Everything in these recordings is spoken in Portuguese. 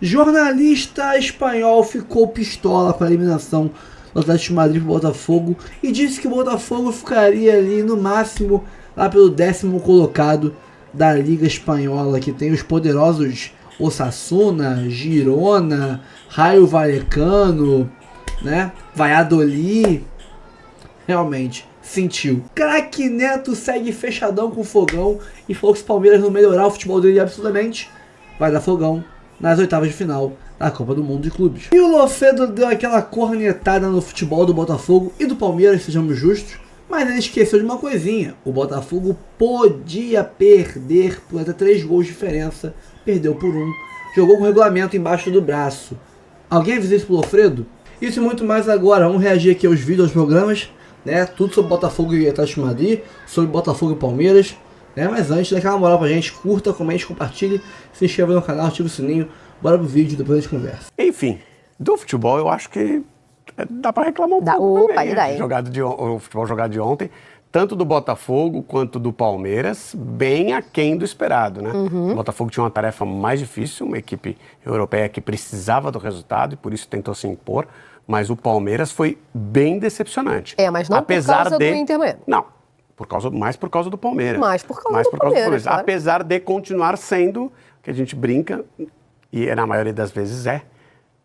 Jornalista espanhol ficou pistola com a eliminação do Atlético de Madrid pro Botafogo e disse que o Botafogo ficaria ali no máximo lá pelo 10º colocado da Liga Espanhola, que tem os poderosos Osasuna, Girona, Rayo Vallecano, né? Valladolid. Realmente, sentiu. Craque Neto segue fechadão com o Fogão e falou que se o Palmeiras não melhorar o futebol dele absurdamente, vai dar Fogão nas oitavas de final da Copa do Mundo de Clubes. E o Lofredo deu aquela cornetada no futebol do Botafogo e do Palmeiras, sejamos justos, mas ele esqueceu de uma coisinha. O Botafogo podia perder por até 3 gols de diferença, perdeu por 1, jogou com o regulamento embaixo do braço. Alguém avisou isso pro Lofredo? Isso e muito mais agora. Vamos reagir aqui aos vídeos, aos programas, né? Tudo sobre Botafogo e Atlético de Madrid, sobre Botafogo e Palmeiras. Mas antes, dá aquela moral pra gente, curta, comente, compartilhe, se inscreva no canal, ative o sininho, bora pro vídeo, depois a gente conversa. Enfim, do futebol eu acho que dá pra reclamar um pouco também, daí. O futebol jogado de ontem, tanto do Botafogo quanto do Palmeiras, bem aquém do esperado, né? O Botafogo tinha uma tarefa mais difícil, uma equipe europeia que precisava do resultado e por isso tentou se impor, mas o Palmeiras foi bem decepcionante. Mas não apesar por causa do Inter Miami. Não. Mais por causa do Palmeiras. Mais por causa do Palmeiras, claro. Apesar de continuar sendo, que a gente brinca, e na maioria das vezes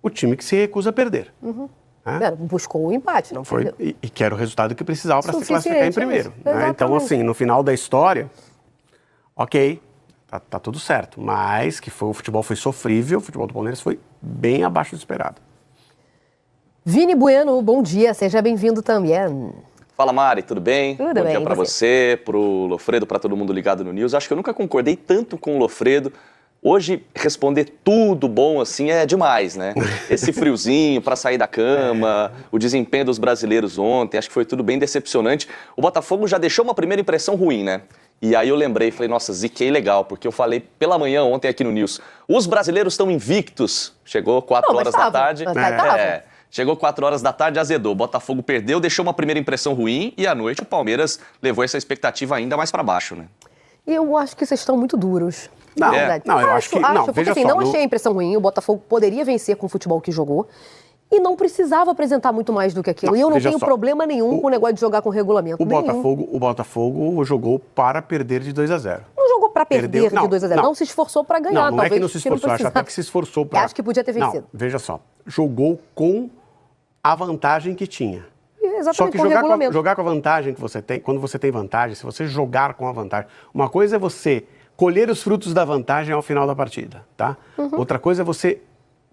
o time que se recusa a perder. Buscou o empate, não foi? E que era o resultado que precisava para se classificar em primeiro. Né? Então, assim, no final da história, ok, tá tudo certo. Mas o futebol foi sofrível, o futebol do Palmeiras foi bem abaixo do esperado. Vini Bueno, bom dia, seja bem-vindo também. Fala, Mari, tudo bem? Tudo bom bem, dia para você, pro Lofredo, para todo mundo ligado no News. Acho que eu nunca concordei tanto com o Lofredo. Hoje, responder tudo bom assim é demais, né? Esse friozinho para sair da cama, o desempenho dos brasileiros ontem, acho que foi tudo bem decepcionante. O Botafogo já deixou uma primeira impressão ruim, né? E aí eu lembrei, falei, nossa, ziquei legal, porque eu falei pela manhã ontem aqui no News. Os brasileiros estão invictos. Chegou 4 horas da tarde. Chegou 4 horas da tarde, azedou. O Botafogo perdeu, deixou uma primeira impressão ruim e à noite o Palmeiras levou essa expectativa ainda mais para baixo, né? Eu acho que vocês estão muito duros. Não, eu acho que... Não, porque assim, não achei a impressão ruim. O Botafogo poderia vencer com o futebol que jogou e não precisava apresentar muito mais do que aquilo. E eu não tenho problema nenhum com o negócio de jogar com regulamento. O Botafogo jogou para perder de 2-0. Não jogou para perder de 2-0. Não se esforçou para ganhar. Não é que não se esforçou, acho até que se esforçou para... Acho que podia ter vencido. Não, veja só. Jogou com a vantagem que tinha. Exatamente, só que com jogar com a vantagem que você tem, quando você tem vantagem, se você jogar com a vantagem, uma coisa é você colher os frutos da vantagem ao final da partida, tá? Outra coisa é você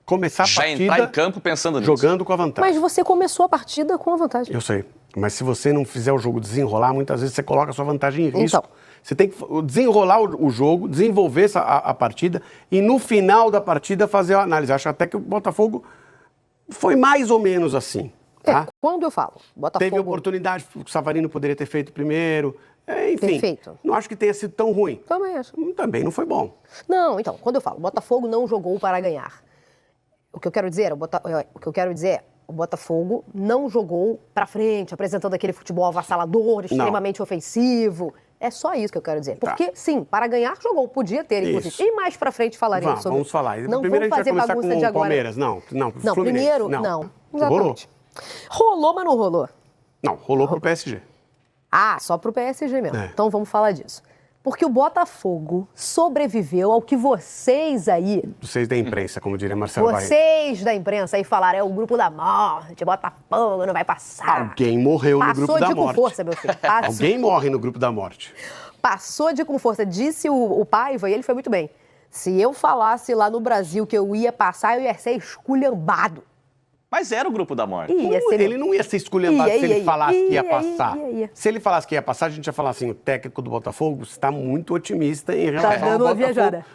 começar a partida... Já entrar em campo pensando nisso. Jogando com a vantagem. Mas você começou a partida com a vantagem. Eu sei, mas se você não fizer o jogo desenrolar, muitas vezes você coloca a sua vantagem em risco. Então. Você tem que desenrolar o jogo, desenvolver a partida e no final da partida fazer a análise. Acho até que o Botafogo foi mais ou menos assim. Tá? Quando eu falo, Botafogo... Teve oportunidade, o Savarino poderia ter feito primeiro. Enfim, Perfeito. Não acho que tenha sido tão ruim. Também acho. Também não foi bom. Não, então, quando eu falo, Botafogo não jogou para ganhar. O que eu quero dizer é, o Botafogo não jogou para frente, apresentando aquele futebol avassalador, extremamente ofensivo. É só isso que eu quero dizer. Porque, sim, para ganhar, jogou. Podia ter, inclusive. Isso. E mais para frente falaremos sobre... Vamos falar. Não primeiro vamos fazer a gente vai começar com o Palmeiras. Não, Fluminense. Primeiro, não. Exatamente. Rolou, mas não rolou. Não, rolou pro PSG. Só pro PSG mesmo. Então vamos falar disso. Porque o Botafogo sobreviveu ao que vocês aí... Vocês da imprensa, como diria Marcelo Barreto. Vocês da imprensa aí falaram, é o grupo da morte, Botafogo não vai passar. Alguém morreu no grupo da morte. Passou de com força, meu filho. Alguém morre no grupo da morte. Passou de com força. Disse o Paiva, e ele foi muito bem. Se eu falasse lá no Brasil que eu ia passar, eu ia ser esculhambado. Mas era o grupo da morte. Ele não ia ser esculhambado se ele falasse que ia passar. Se ele falasse que ia passar, a gente ia falar assim, o técnico do Botafogo está muito otimista em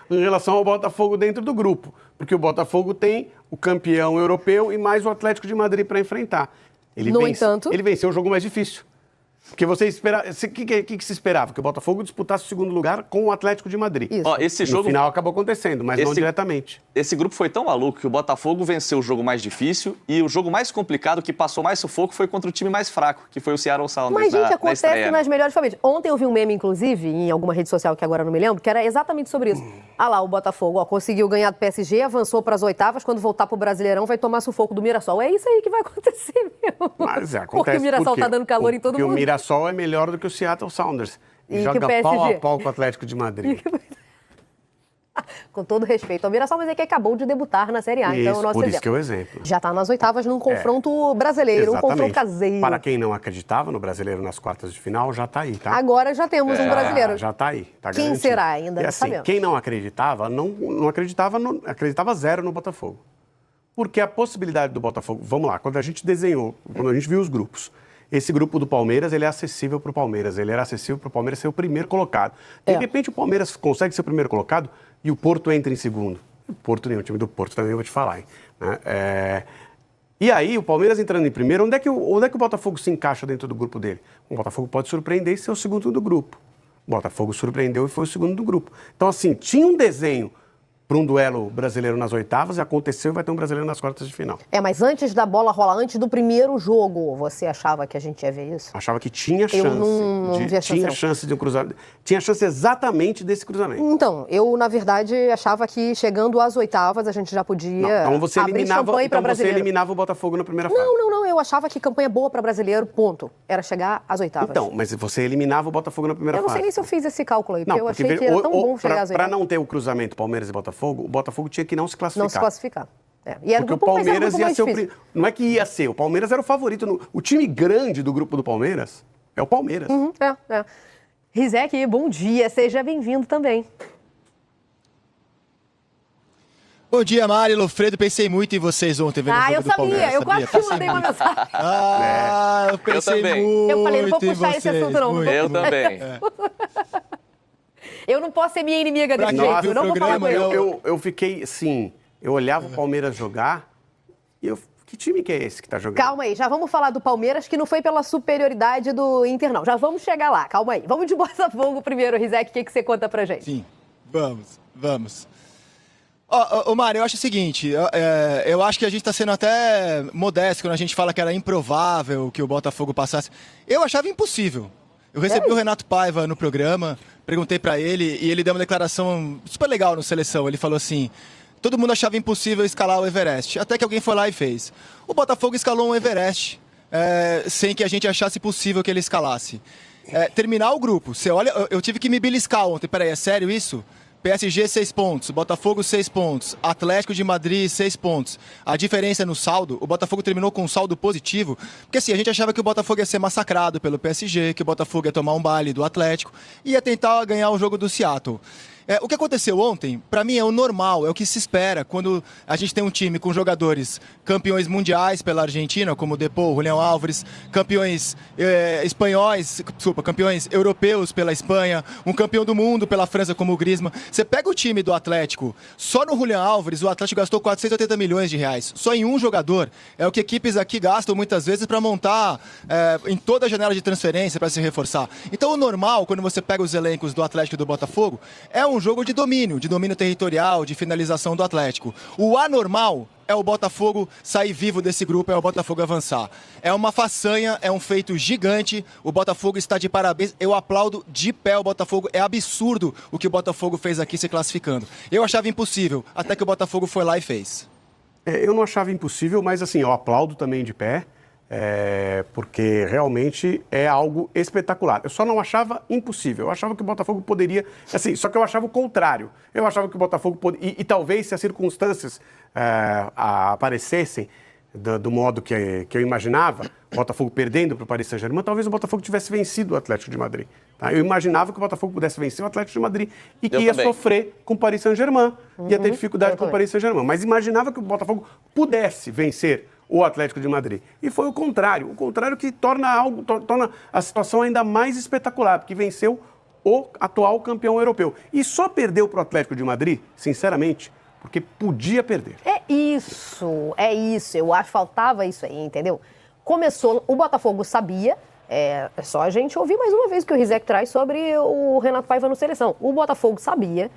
relação ao Botafogo dentro do grupo. Porque o Botafogo tem o campeão europeu e mais o Atlético de Madrid para enfrentar. Ele venceu o jogo mais difícil. Porque você esperava. O que se esperava? Que o Botafogo disputasse o segundo lugar com o Atlético de Madrid. Isso. Ó, esse jogo... No final acabou acontecendo, mas não diretamente. Esse grupo foi tão maluco que o Botafogo venceu o jogo mais difícil e o jogo mais complicado, que passou mais sufoco, foi contra o time mais fraco, que foi o Seattle Sounders. Mas, gente, na acontece estreia. nas melhores famílias. Ontem eu vi um meme, inclusive, em alguma rede social que agora eu não me lembro, que era exatamente sobre isso. Ah lá, o Botafogo, ó, conseguiu ganhar do PSG, avançou para as oitavas, quando voltar pro Brasileirão vai tomar sufoco do Mirassol. É isso aí que vai acontecer mesmo. Mas acontece. Porque o Mirassol tá dando calor em todo mundo. Porque o Mirassol é melhor do que o Seattle Sounders. E joga que o PSG. pau a pau com o Atlético de Madrid. Com todo respeito ao Mirassol, mas é que acabou de debutar na Série A. Isso, Então, é o nosso por exemplo. isso que é o exemplo. Já está nas oitavas num confronto brasileiro, um confronto caseiro. Para quem não acreditava no brasileiro nas quartas de final, já está aí, tá? Agora já temos um brasileiro. Já está aí. Tá Quem garantido. será ainda? E Não assim, sabemos. quem não acreditava, não acreditava, acreditava zero no Botafogo. Porque a possibilidade do Botafogo... Vamos lá, quando a gente desenhou, quando a gente viu os grupos, esse grupo do Palmeiras, ele é acessível para o Palmeiras. Ele era acessível para o Palmeiras ser o primeiro colocado. De repente, o Palmeiras consegue ser o primeiro colocado e o Porto entra em segundo. O Porto nem o time do Porto também, eu vou te falar, hein? Né? E aí, o Palmeiras entrando em primeiro, onde é que o Botafogo se encaixa dentro do grupo dele? O Botafogo pode surpreender e ser o segundo do grupo. O Botafogo surpreendeu e foi o segundo do grupo. Então, assim, tinha um desenho para um duelo brasileiro nas oitavas, aconteceu e vai ter um brasileiro nas quartas de final. Mas antes da bola rolar, antes do primeiro jogo, você achava que a gente ia ver isso? Achava que tinha chance. Eu não vi a chance, tinha não. chance de um cruzamento. Tinha chance exatamente desse cruzamento. Então, eu, na verdade, achava que chegando às oitavas a gente já podia Então você abrir champanhe para você brasileiro. eliminava o Botafogo na primeira fase. Não, eu achava que campanha boa para brasileiro, ponto. Era chegar às oitavas. Então, mas você eliminava o Botafogo na primeira eu não fase. sei nem se eu fiz esse cálculo aí, porque eu porque achei que era tão bom chegar às Para oitavas. não ter o cruzamento Palmeiras e Botafogo, o Botafogo tinha que não se classificar. Não se classificar. E era Porque grupo, o Palmeiras mas era ia ser difícil. Não é que ia ser, o Palmeiras era o favorito. O time grande do grupo do Palmeiras é o Palmeiras. Rizek, bom dia, seja bem-vindo também. Bom dia, Mari, Lofredo. Pensei muito em vocês ontem vendo o jogo Eu do Palmeiras. sabia, eu quase te mandei uma mensagem. Eu pensei também. muito Eu falei, não vou em puxar esse vocês, assunto, não. muito. Eu também. Eu não posso ser minha inimiga desse quem jeito, viu eu não o vou falar com programa, ele. Eu fiquei, assim, eu olhava o Palmeiras jogar e que time que é esse que tá jogando? Calma aí, já vamos falar do Palmeiras, que não foi pela superioridade do Inter, não. Já vamos chegar lá, calma aí. Vamos de Botafogo primeiro, Rizek, o que você conta pra gente? Sim, vamos. Ô, Mário, eu acho o seguinte, eu acho que a gente está sendo até modesto quando a gente fala que era improvável que o Botafogo passasse. Eu achava impossível. Eu recebi o Renato Paiva no programa, perguntei para ele e ele deu uma declaração super legal no Seleção. Ele falou assim, todo mundo achava impossível escalar o Everest, até que alguém foi lá e fez. O Botafogo escalou um Everest sem que a gente achasse possível que ele escalasse. Terminar o grupo, você olha, eu tive que me beliscar ontem, peraí, é sério isso? PSG 6 pontos, Botafogo 6 pontos, Atlético de Madrid 6 pontos. A diferença no saldo, o Botafogo terminou com um saldo positivo, porque assim, a gente achava que o Botafogo ia ser massacrado pelo PSG, que o Botafogo ia tomar um baile do Atlético e ia tentar ganhar o jogo do Seattle. O que aconteceu ontem, para mim, é o normal, é o que se espera quando a gente tem um time com jogadores campeões mundiais pela Argentina, como o Depô, Julián Álvares, campeões campeões europeus pela Espanha, um campeão do mundo pela França, como o Griezmann. Você pega o time do Atlético, só no Julián Álvares, o Atlético gastou 480 milhões de reais, só em um jogador. É o que equipes aqui gastam muitas vezes para montar em toda a janela de transferência para se reforçar. Então, o normal, quando você pega os elencos do Atlético e do Botafogo, é um jogo de domínio territorial, de finalização do Atlético. O anormal é o Botafogo sair vivo desse grupo, é o Botafogo avançar. É uma façanha, é um feito gigante, o Botafogo está de parabéns, eu aplaudo de pé o Botafogo, é absurdo o que o Botafogo fez aqui se classificando. Eu achava impossível, até que o Botafogo foi lá e fez. Eu não achava impossível, mas assim, eu aplaudo também de pé. Porque realmente é algo espetacular. Eu só não achava impossível. Eu achava que o Botafogo poderia... Assim, só que eu achava o contrário. Eu achava que o Botafogo poderia... E talvez se as circunstâncias aparecessem do modo que eu imaginava, o Botafogo perdendo para o Paris Saint-Germain, talvez o Botafogo tivesse vencido o Atlético de Madrid. Tá? Eu imaginava que o Botafogo pudesse vencer o Atlético de Madrid e que ia sofrer com o Paris Saint-Germain. Ia ter dificuldade com o Paris Saint-Germain. Mas imaginava que o Botafogo pudesse vencer o Atlético de Madrid. E foi o contrário que torna a situação ainda mais espetacular, porque venceu o atual campeão europeu. E só perdeu para o Atlético de Madrid, sinceramente, porque podia perder. É isso. Eu acho que faltava isso aí, entendeu? Começou, o Botafogo sabia É só a gente ouvir mais uma vez o que o Rizek traz sobre o Renato Paiva no Seleção. O Botafogo sabia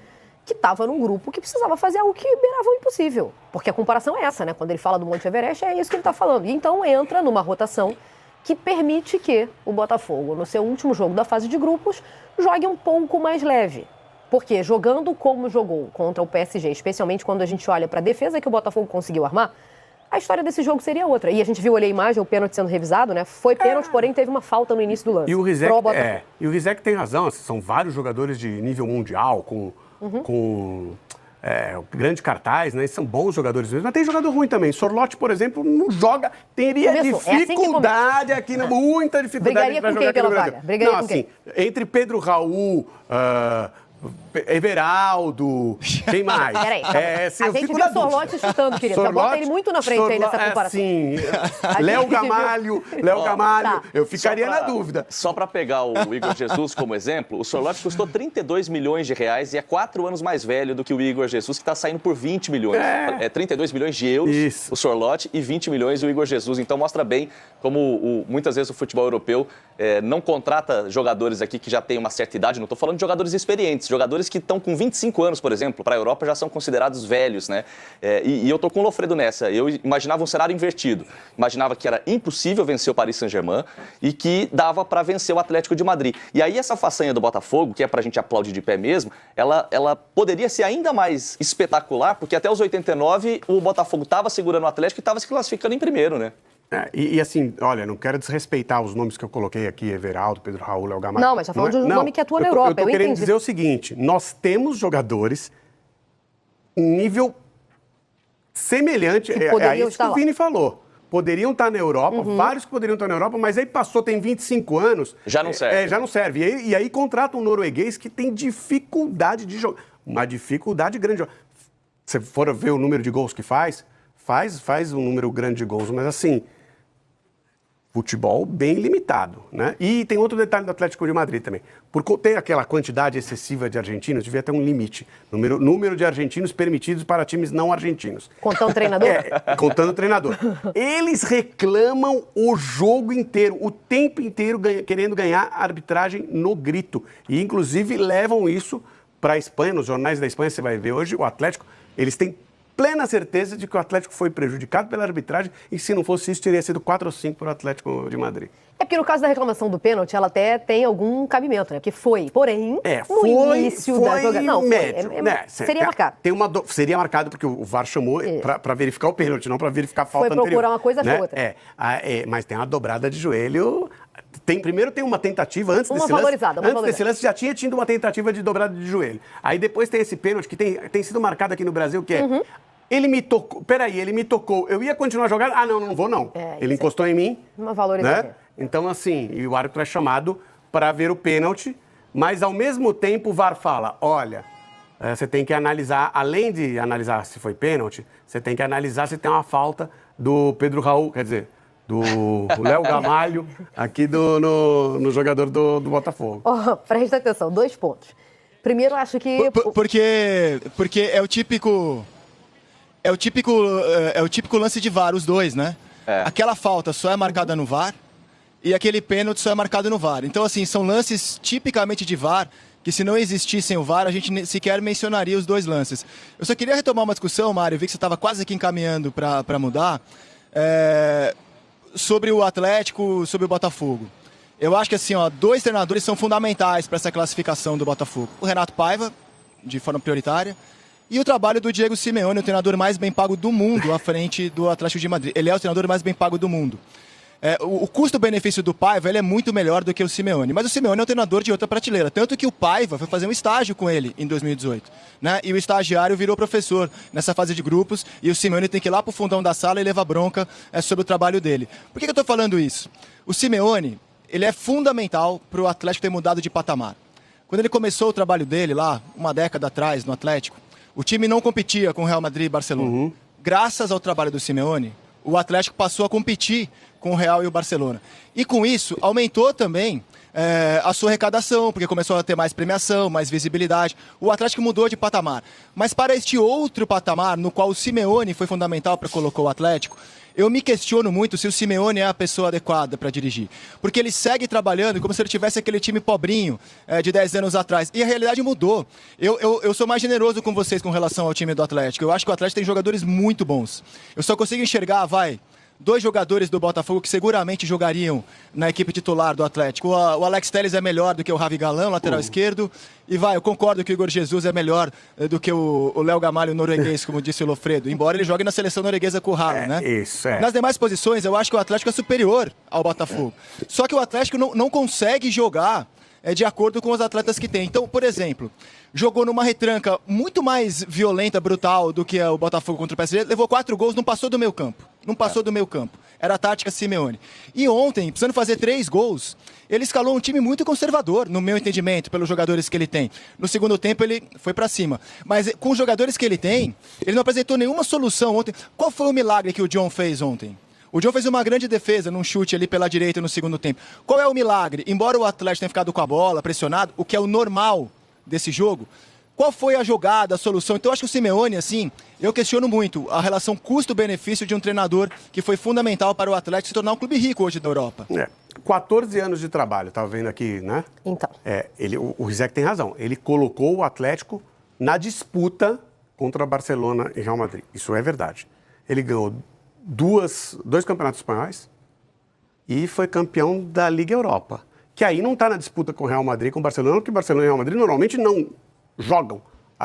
que estava num grupo que precisava fazer algo que beirava o impossível. Porque a comparação é essa, né? Quando ele fala do Monte Everest, é isso que ele está falando. E então entra numa rotação que permite que o Botafogo, no seu último jogo da fase de grupos, jogue um pouco mais leve. Porque jogando como jogou contra o PSG, especialmente quando a gente olha para a defesa que o Botafogo conseguiu armar, a história desse jogo seria outra. E a gente viu ali a imagem, o pênalti sendo revisado, né? Foi pênalti, porém teve uma falta no início do lance. E o Rizek tem razão, são vários jogadores de nível mundial, com grande cartaz, né? São bons jogadores mesmo, mas tem jogador ruim também. Sorloth, por exemplo, não joga, teria dificuldade aqui, muita dificuldade para jogar aqui no Brasil. Brigaria com quem? Entre Pedro Raul, Everaldo, quem mais? Peraí, a gente viu o Sorloth chutando, querido. Sorloth, bota ele muito na frente aí nessa comparação. Léo Gamalho, tá. Eu ficaria na dúvida. Só para pegar o Igor Jesus como exemplo, o Sorloth custou 32 milhões de reais e é 4 anos mais velho do que o Igor Jesus, que está saindo por 20 milhões. 32 milhões de euros o Sorloth e 20 milhões o Igor Jesus. Então mostra bem como muitas vezes o futebol europeu não contrata jogadores aqui que já têm uma certa idade, não estou falando de jogadores experientes, jogadores que estão com 25 anos, por exemplo, para a Europa já são considerados velhos, né? E eu estou com o Lofredo nessa. Eu imaginava um cenário invertido. Imaginava que era impossível vencer o Paris Saint-Germain e que dava para vencer o Atlético de Madrid. E aí essa façanha do Botafogo, que é para a gente aplaudir de pé mesmo, ela poderia ser ainda mais espetacular, porque até os 89 o Botafogo estava segurando o Atlético e estava se classificando em primeiro, né? E assim, olha, não quero desrespeitar os nomes que eu coloquei aqui, Everaldo, Pedro Raul, Léo Gamalho. Não, mas já falando de um nome que atua na Europa. Eu tô querendo dizer o seguinte, nós temos jogadores em nível semelhante, é isso que o Vini falou. Poderiam estar na Europa, vários que poderiam estar na Europa, mas aí tem 25 anos. Já não serve. Já não serve. E aí contrata um norueguês que tem dificuldade de jogar. Uma dificuldade grande. Se for ver o número de gols que faz um número grande de gols, mas assim, futebol bem limitado, né? E tem outro detalhe do Atlético de Madrid também. Por ter aquela quantidade excessiva de argentinos, devia ter um limite. Número de argentinos permitidos para times não argentinos. Contando o treinador? Contando o treinador. Eles reclamam o jogo inteiro, o tempo inteiro, querendo ganhar a arbitragem no grito. E, inclusive, levam isso para a Espanha. Nos jornais da Espanha, você vai ver hoje, o Atlético, eles têm plena certeza de que o Atlético foi prejudicado pela arbitragem e se não fosse isso, teria sido 4 ou 5 para o Atlético de Madrid. É porque no caso da reclamação do pênalti, ela até tem algum cabimento, né? Porque foi, porém, no início da jogada... Não, médio, seria marcado. Seria marcado porque o VAR chamou para verificar o pênalti, não para verificar a falta anterior. Foi procurar uma coisa, achou outra. Mas tem uma dobrada de joelho... Primeiro tem uma tentativa antes desse lance. Valorizada. Desse lance já tinha tido uma tentativa de dobrada de joelho. Aí depois tem esse pênalti que tem sido marcado aqui no Brasil, que é... Ele me tocou. Peraí, ele me tocou. Eu ia continuar jogando? Não vou não. Ele encostou em mim. Uma valorização. Né? Então, assim, e o árbitro é chamado para ver o pênalti, mas ao mesmo tempo o VAR fala: olha, você tem que analisar, além de analisar se foi pênalti, você tem que analisar se tem uma falta do Pedro Raul, quer dizer, do Léo Gamalho, aqui no jogador do Botafogo. Presta atenção, 2 pontos. Primeiro, acho que... Porque é o típico lance de VAR, os dois, né? Aquela falta só é marcada no VAR e aquele pênalti só é marcado no VAR. Então, assim, são lances tipicamente de VAR que, se não existissem o VAR, a gente sequer mencionaria os 2 lances. Eu só queria retomar uma discussão, Mário, eu vi que você estava quase aqui encaminhando para mudar, sobre o Atlético, sobre o Botafogo. Eu acho que, assim, 2 treinadores são fundamentais para essa classificação do Botafogo. O Renato Paiva, de forma prioritária, e o trabalho do Diego Simeone, o treinador mais bem pago do mundo, à frente do Atlético de Madrid. Ele é o treinador mais bem pago do mundo. O custo-benefício do Paiva ele é muito melhor do que o Simeone. Mas o Simeone é um treinador de outra prateleira. Tanto que o Paiva foi fazer um estágio com ele em 2018. Né? E o estagiário virou professor nessa fase de grupos. E o Simeone tem que ir lá pro fundão da sala e levar bronca sobre o trabalho dele. Por que eu estou falando isso? O Simeone ele é fundamental para o Atlético ter mudado de patamar. Quando ele começou o trabalho dele lá, uma década atrás, no Atlético, o time não competia com o Real Madrid e Barcelona. Graças ao trabalho do Simeone, o Atlético passou a competir com o Real e o Barcelona. E com isso, aumentou também a sua arrecadação, porque começou a ter mais premiação, mais visibilidade. O Atlético mudou de patamar. Mas para este outro patamar, no qual o Simeone foi fundamental para colocar o Atlético, eu me questiono muito se o Simeone é a pessoa adequada para dirigir. Porque ele segue trabalhando como se ele tivesse aquele time pobrinho de 10 anos atrás. E a realidade mudou. Eu sou mais generoso com vocês com relação ao time do Atlético. Eu acho que o Atlético tem jogadores muito bons. Eu só consigo enxergar, 2 jogadores do Botafogo que seguramente jogariam na equipe titular do Atlético. O Alex Telles é melhor do que o Ravi Galão, lateral esquerdo. E eu concordo que o Igor Jesus é melhor do que o Léo Gamalho norueguês, como disse o Lofredo. Embora ele jogue na seleção norueguesa com o Haaland, né? Isso, é. Nas demais posições, eu acho que o Atlético é superior ao Botafogo. Só que o Atlético não consegue jogar de acordo com os atletas que tem. Então, por exemplo, jogou numa retranca muito mais violenta, brutal do que o Botafogo contra o PSG, levou 4 gols, não passou do meio campo. Não passou do meio campo. Era a tática Simeone. E ontem, precisando fazer 3 gols, ele escalou um time muito conservador, no meu entendimento, pelos jogadores que ele tem. No segundo tempo, ele foi pra cima. Mas com os jogadores que ele tem, ele não apresentou nenhuma solução ontem. Qual foi o milagre que o John fez ontem? O John fez uma grande defesa num chute ali pela direita no segundo tempo. Qual é o milagre? Embora o Atlético tenha ficado com a bola, pressionado, o que é o normal desse jogo, qual foi a jogada, a solução? Então eu acho que o Simeone, assim, eu questiono muito a relação custo-benefício de um treinador que foi fundamental para o Atlético se tornar um clube rico hoje da Europa. 14 anos de trabalho, tá vendo aqui, né? Então. O Rizek tem razão. Ele colocou o Atlético na disputa contra Barcelona e Real Madrid. Isso é verdade. Ele ganhou 2 campeonatos espanhóis e foi campeão da Liga Europa. Que aí não está na disputa com o Real Madrid, com o Barcelona, porque Barcelona e Real Madrid normalmente não jogam.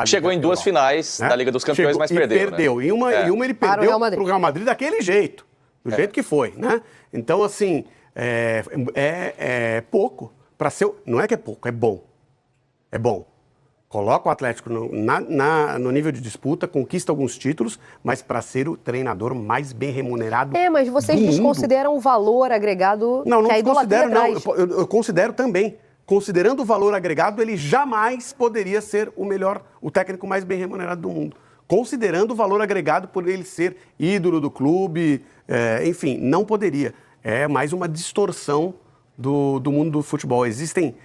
Chegou em 2 finais da Liga dos Campeões, mas perdeu. Perdeu. Né? E uma ele perdeu para o Real Madrid daquele jeito. Do jeito que foi, né? Então, assim, é pouco. Para ser. Não é que é pouco, é bom. É bom. Coloca o Atlético no nível de disputa, conquista alguns títulos, mas para ser o treinador mais bem remunerado mas vocês do mundo. desconsideram o valor agregado que a idolatria traz. Eu considero também. Considerando o valor agregado, ele jamais poderia ser o técnico mais bem remunerado do mundo. Considerando o valor agregado por ele ser ídolo do clube, enfim, não poderia. É mais uma distorção do mundo do futebol. Existem,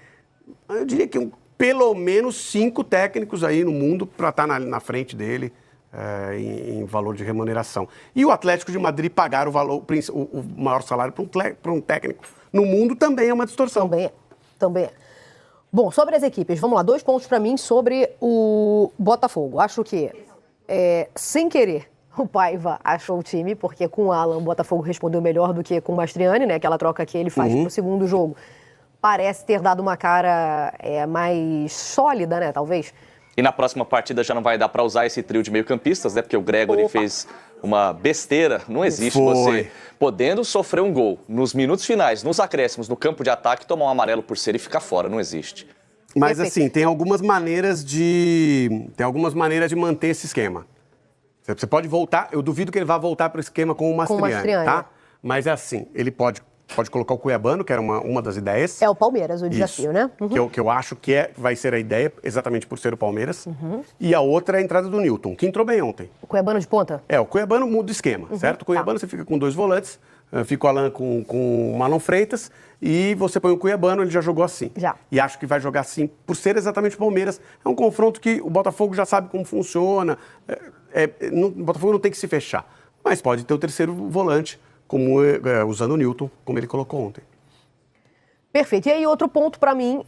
eu diria que pelo menos 5 técnicos aí no mundo para estar na frente dele em valor de remuneração. E o Atlético de Madrid pagar o maior salário para um técnico no mundo também é uma distorção. Também é. Bom, sobre as equipes, vamos lá, 2 pontos para mim sobre o Botafogo. Acho que, sem querer, o Paiva achou o time, porque com o Alan o Botafogo respondeu melhor do que com o Mastriani, né? Aquela troca que ele faz pro segundo jogo. Parece ter dado uma cara mais sólida, né, talvez. E na próxima partida já não vai dar para usar esse trio de meio-campistas, né? Porque o Gregory fez uma besteira. Não existe você podendo sofrer um gol nos minutos finais, nos acréscimos, no campo de ataque, tomar um amarelo por ser e ficar fora. Não existe. Mas assim, tem algumas maneiras de manter esse esquema. Você pode voltar, eu duvido que ele vá voltar para o esquema com o Mastriani, tá? Mas é assim, ele pode colocar o Cuiabano, que era uma das ideias. É o Palmeiras, o desafio, né? Que eu acho que vai ser a ideia, exatamente por ser o Palmeiras. E a outra é a entrada do Newton, que entrou bem ontem. O Cuiabano de ponta? O Cuiabano muda o esquema, certo? O Cuiabano você fica com 2 volantes, fica o Alan com o Marlon Freitas, e você põe o Cuiabano, ele já jogou assim. Já. E acho que vai jogar assim, por ser exatamente o Palmeiras. É um confronto que o Botafogo já sabe como funciona. O Botafogo não tem que se fechar. Mas pode ter o terceiro volante, usando o Newton, como ele colocou ontem. Perfeito. E aí, outro ponto para mim,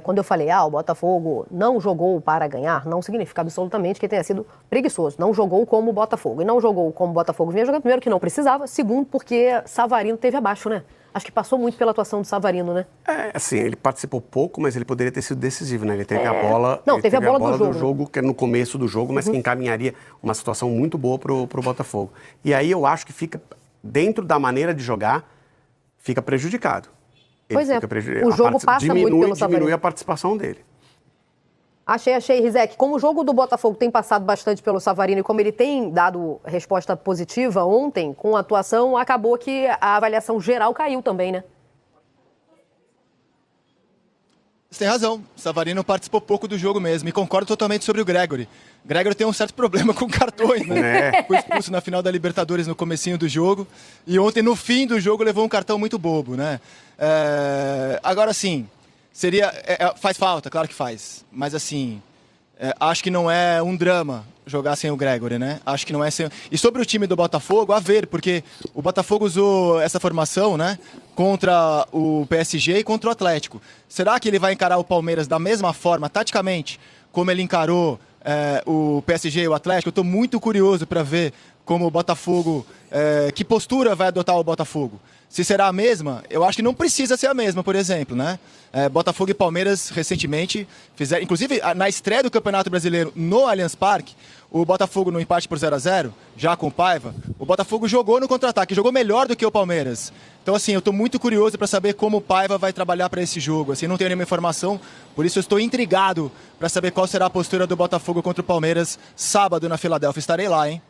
quando eu falei, o Botafogo não jogou para ganhar, não significa absolutamente que tenha sido preguiçoso. Não jogou como o Botafogo. E não jogou como o Botafogo vinha jogando, primeiro que não precisava, segundo porque Savarino teve abaixo, né? Acho que passou muito pela atuação do Savarino, né? Assim, ele participou pouco, mas ele poderia ter sido decisivo, né? Ele teve a bola. Não, teve a bola do jogo, que é no começo do jogo, mas que encaminharia uma situação muito boa pro Botafogo. E aí eu acho que fica, dentro da maneira de jogar, fica prejudicado. Pois é, o jogo passa muito pelo Savarino. Diminui a participação dele. Achei, Rizek. Como o jogo do Botafogo tem passado bastante pelo Savarino e como ele tem dado resposta positiva ontem, com a atuação, acabou que a avaliação geral caiu também, né? Você tem razão, o Savarino participou pouco do jogo mesmo, e concordo totalmente sobre o Gregory. O Gregory tem um certo problema com cartões, né? Foi expulso na final da Libertadores no comecinho do jogo, e ontem, no fim do jogo, levou um cartão muito bobo, né? Agora, sim, faz falta, claro que faz, mas assim, acho que não é um drama jogar sem o Gregory, né? Acho que não é sem... E sobre o time do Botafogo, a ver, porque o Botafogo usou essa formação, né? Contra o PSG e contra o Atlético. Será que ele vai encarar o Palmeiras da mesma forma, taticamente, como ele encarou o PSG e o Atlético? Eu estou muito curioso para ver como o Botafogo... que postura vai adotar o Botafogo. Se será a mesma, eu acho que não precisa ser a mesma, por exemplo, né? Botafogo e Palmeiras, recentemente, fizeram... Inclusive, na estreia do Campeonato Brasileiro no Allianz Parque, o Botafogo no empate por 0-0, já com o Paiva, o Botafogo jogou no contra-ataque, jogou melhor do que o Palmeiras. Então, assim, eu estou muito curioso para saber como o Paiva vai trabalhar para esse jogo. Assim, não tenho nenhuma informação, por isso eu estou intrigado para saber qual será a postura do Botafogo contra o Palmeiras sábado na Filadélfia. Estarei lá, hein?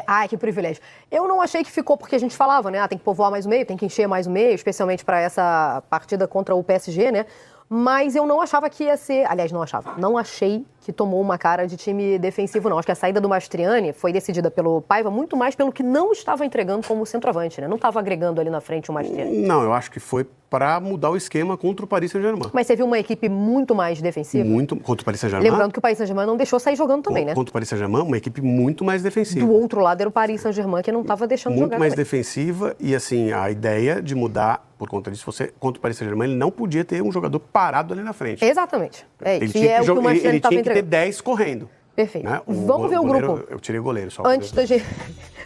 Ai, que privilégio. Eu não achei que ficou porque a gente falava, né? Tem que povoar mais o meio, tem que encher mais o meio, especialmente para essa partida contra o PSG, né? Mas eu não achava que ia ser... Aliás, não achei que tomou uma cara de time defensivo, não. Acho que a saída do Mastriani foi decidida pelo Paiva muito mais pelo que não estava entregando como centroavante, né? Não estava agregando ali na frente o Mastriani. Não, eu acho que foi para mudar o esquema contra o Paris Saint-Germain. Mas você viu uma equipe muito mais defensiva? Muito, contra o Paris Saint-Germain. Lembrando que o Paris Saint-Germain não deixou sair jogando também, né? Contra o Paris Saint-Germain, uma equipe muito mais defensiva. Do outro lado era o Paris Saint-Germain que não estava deixando jogar. Muito mais também. defensiva e, assim, a ideia de mudar, por conta disso, contra o Paris Saint-Germain, ele não podia ter um jogador parado ali na frente. Exatamente. Ele tinha que ter 10 correndo. Perfeito. Né? Vamos ver o goleiro, grupo. Eu tirei o goleiro só. Antes da gente...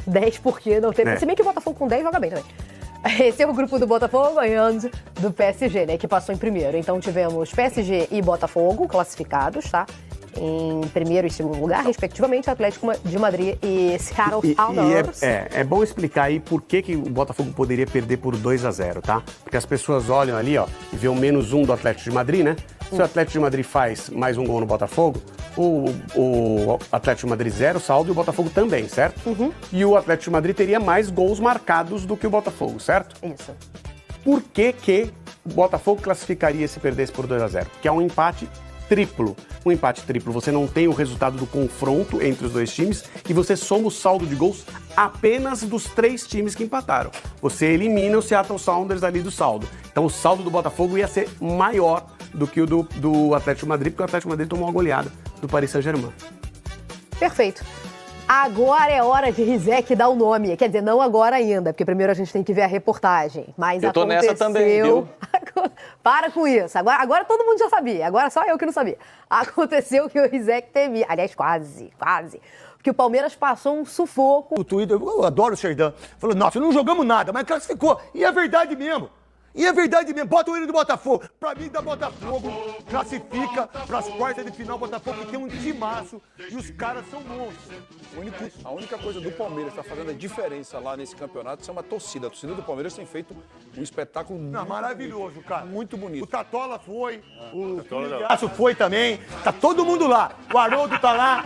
10 porque não teve... Se bem que o Botafogo com 10 joga bem também. Esse é o grupo do Botafogo ganhando do PSG, né? Que passou em primeiro. Então tivemos PSG e Botafogo classificados, tá? Em primeiro e segundo lugar, respectivamente, Atlético de Madrid e Seattle Sounders. É bom explicar aí por que o Botafogo poderia perder por 2-0, tá? Porque as pessoas olham ali, ó, e vê o -1 do Atlético de Madrid, né? Se o Atlético de Madrid faz mais um gol no Botafogo, o Atlético de Madrid 0 saldo e o Botafogo também, certo? E o Atlético de Madrid teria mais gols marcados do que o Botafogo, certo? Isso. Por que o Botafogo classificaria se perdesse por 2-0? Porque é um empate triplo. Um empate triplo, você não tem o resultado do confronto entre os dois times e você soma o saldo de gols apenas dos 3 times que empataram. Você elimina o Seattle Sounders ali do saldo. Então o saldo do Botafogo ia ser maior do que o do Atlético de Madrid, porque o Atlético de Madrid tomou uma goleada do Paris Saint-Germain. Perfeito. Agora é hora de Rizek dar o nome. Quer dizer, não agora ainda, porque primeiro a gente tem que ver a reportagem. Mas eu tô nessa também, viu? Para com isso. Agora todo mundo já sabia. Agora só eu que não sabia. Aconteceu que o Rizek teve... Aliás, quase. Que o Palmeiras passou um sufoco. O Twitter, eu adoro o Xerdan. Falou, nossa, não jogamos nada, mas classificou. E é verdade mesmo. Bota o hino do Botafogo. Pra mim, da Botafogo, classifica pras quartas de final. Botafogo que tem um timaço e os caras são monstros. A única coisa do Palmeiras que está fazendo a diferença lá nesse campeonato é uma torcida. A torcida do Palmeiras tem feito um espetáculo maravilhoso, cara. Muito bonito. O Tatola foi, o Filiaço foi também. Tá todo mundo lá. O Haroldo tá lá.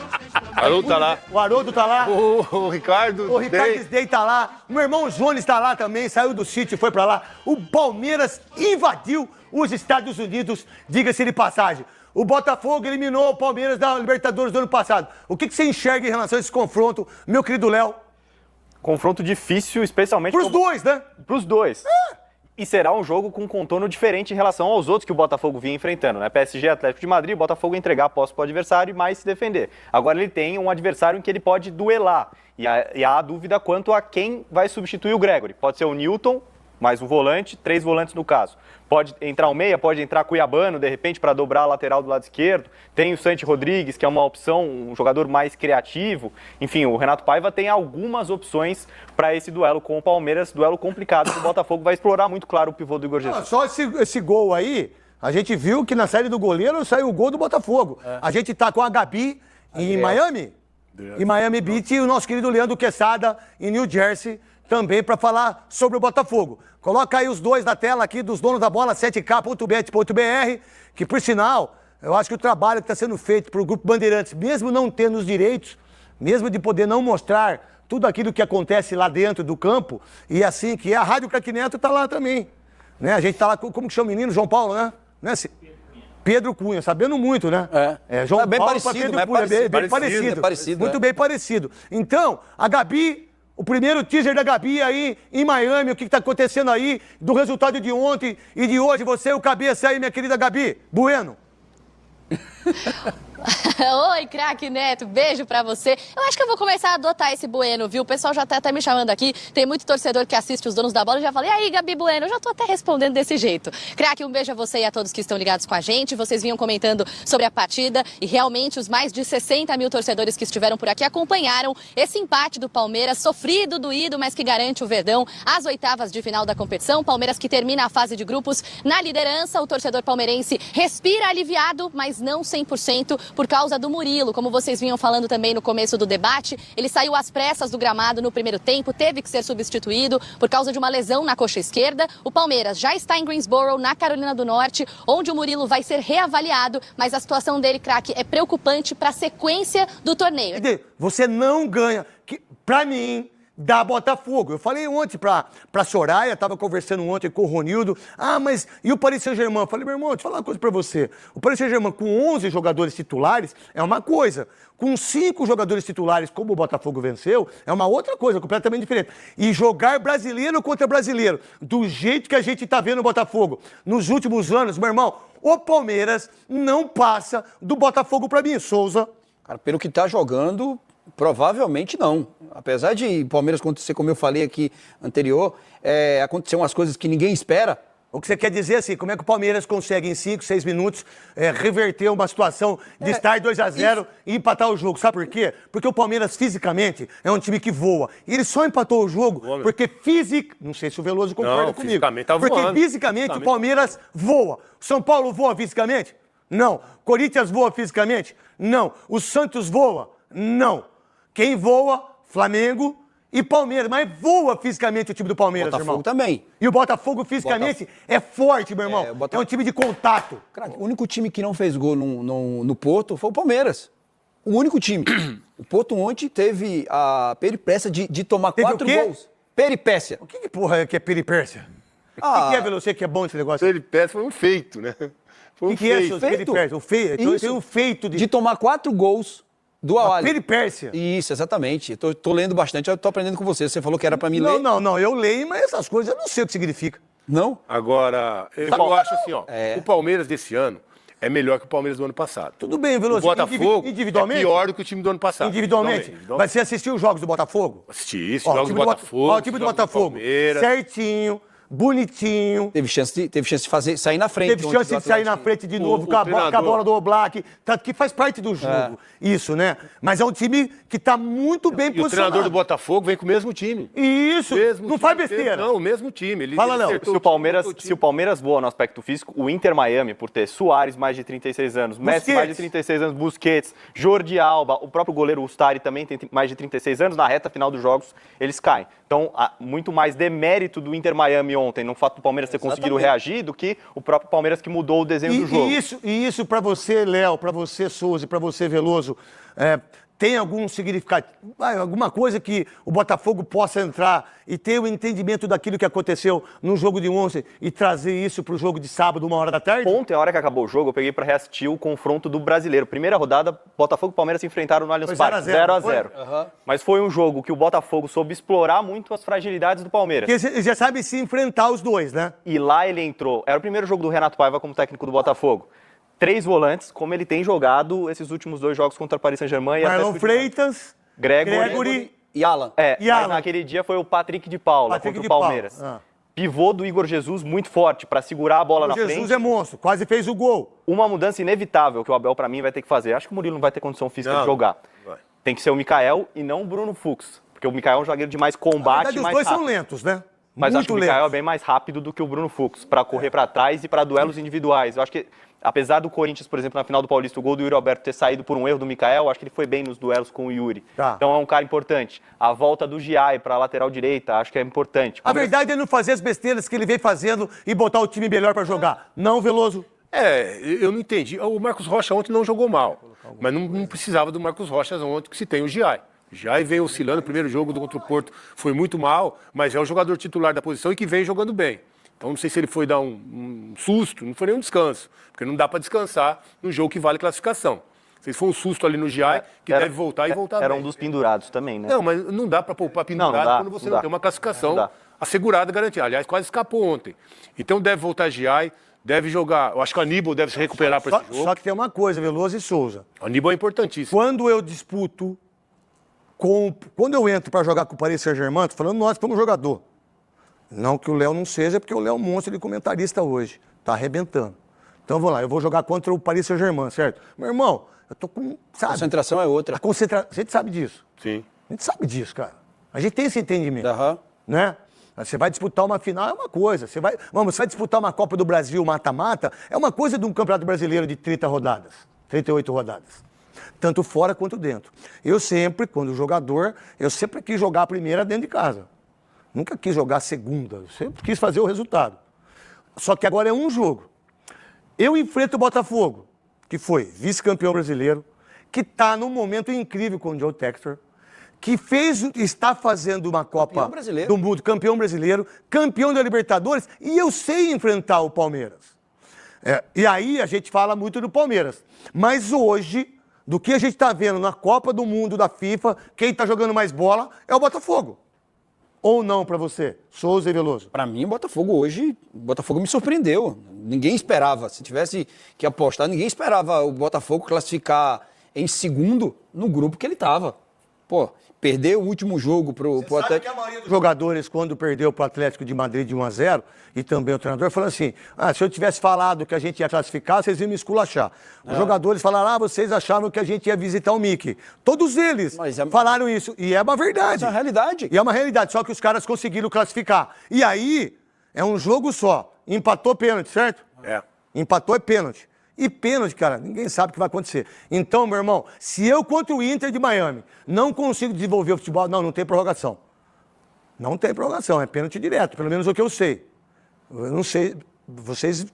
O Haroldo tá lá. O Ricardo. O Ricardo Desdei tá lá. O meu irmão Jones tá lá também. Saiu do sítio e foi pra lá. O Palmeiras invadiu os Estados Unidos, diga-se de passagem. O Botafogo eliminou o Palmeiras da Libertadores do ano passado. O que você enxerga em relação a esse confronto, meu querido Léo? Confronto difícil, especialmente... Pros dois, né? Pros dois. E será um jogo com um contorno diferente em relação aos outros que o Botafogo vinha enfrentando, né? PSG, Atlético de Madrid, o Botafogo entregar a posse para o adversário e mais se defender. Agora ele tem um adversário em que ele pode duelar. E há dúvida quanto a quem vai substituir o Gregory. Pode ser o Newton, mais um volante, 3 volantes no caso. Pode entrar o meia, pode entrar Cuiabano, de repente, para dobrar a lateral do lado esquerdo. Tem o Santi Rodrigues, que é uma opção, um jogador mais criativo. Enfim, o Renato Paiva tem algumas opções para esse duelo com o Palmeiras, duelo complicado, que o Botafogo vai explorar muito claro o pivô do Igor Jesus. Só esse gol aí, a gente viu que na série do goleiro saiu o gol do Botafogo. A gente tá com a Gabi em Miami, em Miami Beach, e o nosso querido Leandro Quesada em New Jersey, também para falar sobre o Botafogo. Coloca aí os dois na tela aqui dos donos da bola, 7k.bet.br, que por sinal, eu acho que o trabalho que está sendo feito para o Grupo Bandeirantes, mesmo não tendo os direitos, mesmo de poder não mostrar tudo aquilo que acontece lá dentro do campo, e assim, que a Rádio Craque Neto está lá também. Né? A gente está lá, como que chama o menino? João Paulo, né? Pedro Cunha, sabendo muito, né? João É bem Paulo parecido, pra Pedro né? Cunha, bem Parecido, parecido. é. Muito bem parecido. Então, a Gabi, o primeiro teaser da Gabi aí em Miami, o que está acontecendo aí, do resultado de ontem e de hoje, você e o cabeça aí, minha querida Gabi. Bueno. Oi, craque Neto, beijo pra você. Eu acho que eu vou começar a adotar esse Bueno, viu? O pessoal já tá até me chamando aqui. Tem muito torcedor que assiste os Donos da Bola. Eu já falei, e aí, Gabi Bueno? Eu já tô até respondendo desse jeito. Craque, um beijo a você e a todos que estão ligados com a gente. Vocês vinham comentando sobre a partida e realmente os mais de 60 mil torcedores que estiveram por aqui acompanharam esse empate do Palmeiras, sofrido, doído, mas que garante o Verdão às oitavas de final da competição. Palmeiras que termina a fase de grupos na liderança. O torcedor palmeirense respira aliviado, mas não 100% por causa do Murilo. Como vocês vinham falando também no começo do debate, ele saiu às pressas do gramado no primeiro tempo, teve que ser substituído por causa de uma lesão na coxa esquerda. O Palmeiras já está em Greensboro, na Carolina do Norte, onde o Murilo vai ser reavaliado, mas a situação dele, craque, é preocupante para a sequência do torneio. Você não ganha. Pra mim, da Botafogo. Eu falei ontem pra Soraya, tava conversando ontem com o Ronildo. Mas e o Paris Saint-Germain? Eu falei, meu irmão, deixa eu falar uma coisa pra você. O Paris Saint-Germain com 11 jogadores titulares é uma coisa. Com 5 jogadores titulares, como o Botafogo venceu, é uma outra coisa, completamente diferente. E jogar brasileiro contra brasileiro, do jeito que a gente tá vendo o Botafogo nos últimos anos, meu irmão, o Palmeiras não passa do Botafogo pra mim, Souza. Cara, pelo que tá jogando, provavelmente não. Apesar de Palmeiras acontecer, como eu falei aqui anterior, acontecer umas coisas que ninguém espera. O que você quer dizer assim, como é que o Palmeiras consegue em 5, 6 minutos reverter uma situação de estar 2-0 e empatar o jogo? Sabe por quê? Porque o Palmeiras fisicamente é um time que voa. E ele só empatou o jogo porque não sei se o Veloso concorda comigo. Fisicamente tá porque voando. fisicamente o Palmeiras voa. O São Paulo voa fisicamente? Não. Corinthians voa fisicamente? Não. O Santos voa? Não. Quem voa? Flamengo e Palmeiras. Mas voa fisicamente o time do Palmeiras, Botafogo irmão. também. E o Botafogo fisicamente é forte, meu irmão. É um time de contato. O único time que não fez gol no Porto foi o Palmeiras. O único time. O Porto ontem teve a peripécia de tomar Teve 4 o quê? gols. Peripécia. O que porra é que é peripécia? O que é, você que é bom esse negócio? Peripécia foi um feito, né? Foi O que é, seus peripécia? O feito? Tem um feito de tomar 4 gols do Awali. Peripécia. Isso, exatamente. Tô lendo bastante, eu tô aprendendo com você. Você falou que era pra mim ler. Não, eu leio, mas essas coisas eu não sei o que significa. Não? Agora, eu acho assim, ó, o Palmeiras desse ano é melhor que o Palmeiras do ano passado. Tudo bem, Veloso. O Botafogo individualmente? é pior do que o time do ano passado. Individualmente? Mas você assistiu os jogos do Botafogo? Assisti, jogos do Botafogo. O time do Botafogo, certinho, bonitinho. Teve chance de sair na frente. Teve chance de sair na frente de novo com a bola do Oblak, tanto que faz parte do jogo, isso, né? Mas é um time que tá muito bem posicionado. O treinador do Botafogo vem com o mesmo time. Isso, não faz besteira. Não, o mesmo time. Fala, não. Se o Palmeiras voa no aspecto físico, o Inter Miami, por ter Suárez, mais de 36 anos, Messi, mais de 36 anos, Busquets, Jordi Alba, o próprio goleiro Ustari também tem mais de 36 anos, na reta final dos jogos eles caem. Então, muito mais demérito do Inter Miami ontem, no fato do Palmeiras ter conseguido reagir, do que o próprio Palmeiras que mudou o desenho do jogo. E isso para você, Léo, para você, Souza, e para você, Veloso, tem algum significado, alguma coisa que o Botafogo possa entrar e ter o entendimento daquilo que aconteceu no jogo de ontem e trazer isso para o jogo de sábado, 13h? Ontem, a hora que acabou o jogo, eu peguei para reassistir o confronto do Brasileiro. Primeira rodada, Botafogo e Palmeiras se enfrentaram no Allianz Parque, 0-0. Mas foi um jogo que o Botafogo soube explorar muito as fragilidades do Palmeiras. Porque já sabe se enfrentar os dois, né? E lá ele entrou, era o primeiro jogo do Renato Paiva como técnico do Botafogo. 3 volantes, como ele tem jogado esses últimos 2 jogos contra o Paris Saint-Germain. Marlon Freitas, Gregory e Alan. Mas naquele dia foi o Patrick de Paula contra o Palmeiras. Pivô do Igor Jesus muito forte para segurar a bola na frente. Jesus é monstro, quase fez o gol. Uma mudança inevitável que o Abel, para mim, vai ter que fazer. Acho que o Murilo não vai ter condição física de jogar. Tem que ser o Mikael e não o Bruno Fux. Porque o Mikael é um zagueiro de mais combate, na verdade, mais os dois rápido. são lentos, né? Mas muito acho que o Mikael é bem mais rápido do que o Bruno Fux, para correr para trás e para duelos individuais. Eu acho que, apesar do Corinthians, por exemplo, na final do Paulista, o gol do Yuri Alberto ter saído por um erro do Mikael, acho que ele foi bem nos duelos com o Yuri. Então é um cara importante. A volta do Giai para a lateral direita, acho que é importante. A verdade é não fazer as besteiras que ele vem fazendo e botar o time melhor para jogar. Não, Veloso? Eu não entendi. O Marcos Rocha ontem não jogou mal, mas não precisava do Marcos Rocha ontem, que se tem o Giai. Já vem oscilando, o primeiro jogo contra o Porto foi muito mal, mas é o jogador titular da posição e que vem jogando bem. Então não sei se ele foi dar um susto, não foi nem um descanso, porque não dá para descansar num jogo que vale classificação. Não sei se foi um susto ali no GI, que deve voltar e voltar Era bem. um dos pendurados também, né? Não, mas não dá para poupar pendurado quando você não tem uma classificação assegurada, garantida. Aliás, quase escapou ontem. Então deve voltar GI, deve jogar. Eu acho que o Aníbal deve se recuperar para esse jogo. Só que tem uma coisa, Veloso e Souza. O Aníbal é importantíssimo. Quando eu disputo, quando eu entro para jogar com o Paris Saint-Germain, tô falando nós como jogador. Não que o Léo não seja, porque o Léo é um monstro de comentarista hoje. Tá arrebentando. Então vamos lá, eu vou jogar contra o Paris Saint-Germain, certo? Meu irmão, eu tô com. Sabe? A concentração é outra. A gente sabe disso. Sim. A gente sabe disso, cara. A gente tem esse entendimento. Aham. Né? Você vai disputar uma final, é uma coisa. Você vai disputar uma Copa do Brasil mata-mata, é uma coisa de um Campeonato Brasileiro de 30 rodadas, 38 rodadas. Tanto fora quanto dentro. Eu sempre, quando jogador, eu sempre quis jogar a primeira dentro de casa. Nunca quis jogar a segunda. Eu sempre quis fazer o resultado. Só que agora é um jogo. Eu enfrento o Botafogo, que foi vice-campeão brasileiro, que está num momento incrível com o Joe Textor, que está fazendo uma Copa do Mundo, campeão brasileiro, campeão da Libertadores, e eu sei enfrentar o Palmeiras. E aí a gente fala muito do Palmeiras. Mas hoje, do que a gente está vendo na Copa do Mundo da FIFA, quem está jogando mais bola é o Botafogo. Ou não para você, Souza e Veloso? Para mim, o Botafogo me surpreendeu. Ninguém esperava. Se tivesse que apostar, ninguém esperava o Botafogo classificar em segundo no grupo que ele estava. Pô, perder o último jogo pro Atlético. Sabe que a maioria dos jogadores, quando perdeu pro Atlético de Madrid de 1-0, e também o treinador, falou assim, se eu tivesse falado que a gente ia classificar, vocês iam me esculachar. Os jogadores falaram, vocês achavam que a gente ia visitar o Mickey. Todos eles falaram isso, e é uma verdade. É uma realidade. E é uma realidade, só que os caras conseguiram classificar. E aí, é um jogo só. Empatou pênalti, certo? Empatou é pênalti. E pênalti, cara, ninguém sabe o que vai acontecer. Então, meu irmão, se eu contra o Inter de Miami não consigo desenvolver o futebol, não tem prorrogação. Não tem prorrogação, é pênalti direto, pelo menos o que eu sei. Eu não sei, vocês,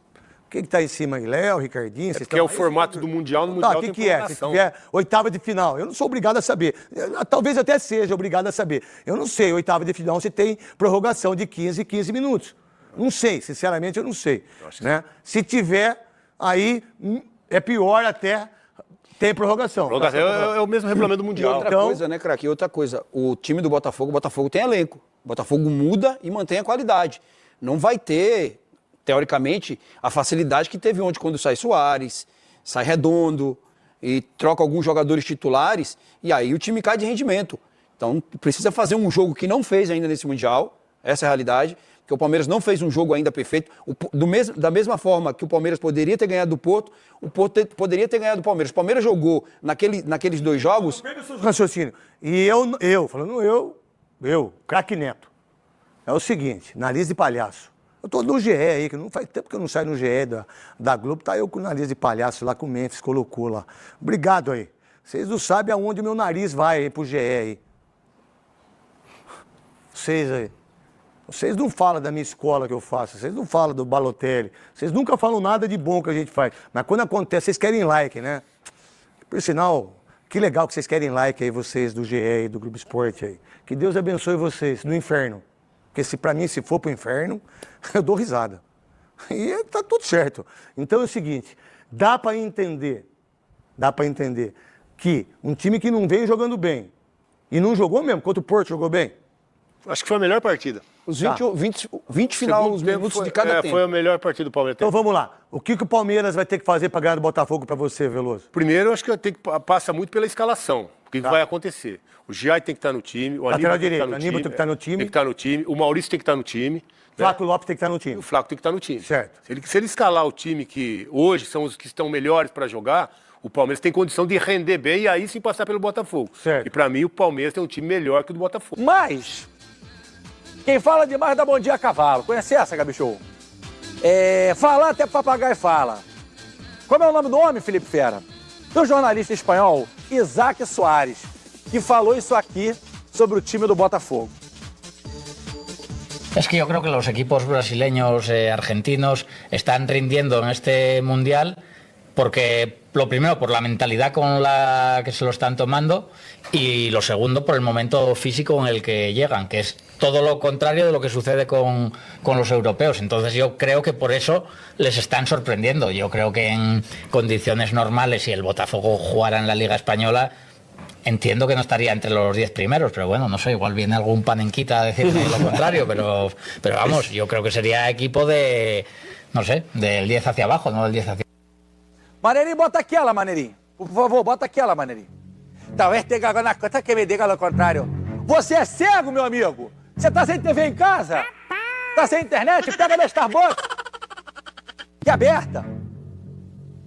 quem que tá em cima aí? Léo, Ricardinho? Que é o formato do Mundial, no Mundial tem prorrogação. Se tiver oitava de final, eu não sou obrigado a saber. Talvez até seja obrigado a saber. Eu não sei, oitava de final, se tem prorrogação de 15 minutos. Não sei, sinceramente eu não sei. Né? Se tiver... Aí é pior até ter prorrogação. É o mesmo regulamento do Mundial. E outra coisa, né, craque? Outra coisa, o time do Botafogo tem elenco. O Botafogo muda e mantém a qualidade. Não vai ter, teoricamente, a facilidade que teve ontem quando sai Soares, sai Redondo e troca alguns jogadores titulares e aí o time cai de rendimento. Então precisa fazer um jogo que não fez ainda nesse Mundial, essa é a realidade. Porque o Palmeiras não fez um jogo ainda perfeito. Da mesma forma que o Palmeiras poderia ter ganhado do Porto, o Porto poderia ter ganhado do Palmeiras. O Palmeiras jogou naqueles dois jogos... Raciocínio. E eu, craque Neto, é o seguinte, nariz de palhaço. Eu tô no GE aí, que não faz tempo que eu não saio no GE da Globo, tá eu com o nariz de palhaço lá, com o Memphis, colocou lá. Obrigado aí. Vocês não sabem aonde o meu nariz vai aí pro GE aí. Vocês aí. Vocês não falam da minha escola que eu faço, vocês não falam do Balotelli, vocês nunca falam nada de bom que a gente faz. Mas quando acontece, vocês querem like, né? Por sinal, que legal que vocês querem like aí, vocês do GE e do Grupo Esporte aí. Que Deus abençoe vocês no inferno. Porque pra mim, se for pro inferno, eu dou risada. E tá tudo certo. Então é o seguinte, dá pra entender que um time que não veio jogando bem, e não jogou mesmo, contra o Porto jogou bem. Acho que foi a melhor partida. Os 20 final minutos de cada tempo. Foi a melhor partida do Palmeiras. Então vamos lá. O que o Palmeiras vai ter que fazer para ganhar do Botafogo para você, Veloso? Primeiro, eu acho que passa muito pela escalação. O que vai acontecer? O Giai tem que estar no time. O Aníbal tem que estar no time. Tem que estar no time. O Maurício tem que estar no time. Flaco Lopes tem que estar no time. O Flaco tem que estar no time. Certo. Se ele escalar o time que hoje são os que estão melhores para jogar, o Palmeiras tem condição de render bem e aí sim passar pelo Botafogo. Certo. E para mim, o Palmeiras tem um time melhor que o do Botafogo. Mas... quem fala demais dá bom dia a cavalo. Conhece essa, Gabi Show? Falar até papagaio fala. Como é o nome do homem, Felipe Fera? Do jornalista espanhol Isaac Soares, que falou isso aqui sobre o time do Botafogo. Es que yo creo que los equipos brasileños, argentinos, están rindiendo en este Mundial porque, lo primero, por la mentalidad con la que se lo están tomando y lo segundo, por el momento físico en el que llegan, que es todo lo contrario de lo que sucede con los europeos. Entonces yo creo que por eso les están sorprendiendo. Yo creo que en condiciones normales, si el Botafogo jugara en la Liga Española, entiendo que no estaría entre los 10 primeros, pero bueno, no sé, igual viene algún panenquita a decirme lo contrario, pero vamos, yo creo que sería equipo de, no sé, del 10 hacia abajo, no del 10 hacia abajo. Maneirinho, bota aquela, Maneirinho. Por favor, bota aquela, Maneirinho. Talvez tenha agora na conta que me diga ao contrário. Você é cego, meu amigo? Você tá sem TV em casa? Tá sem internet? Pega a Starbucks, que é aberta.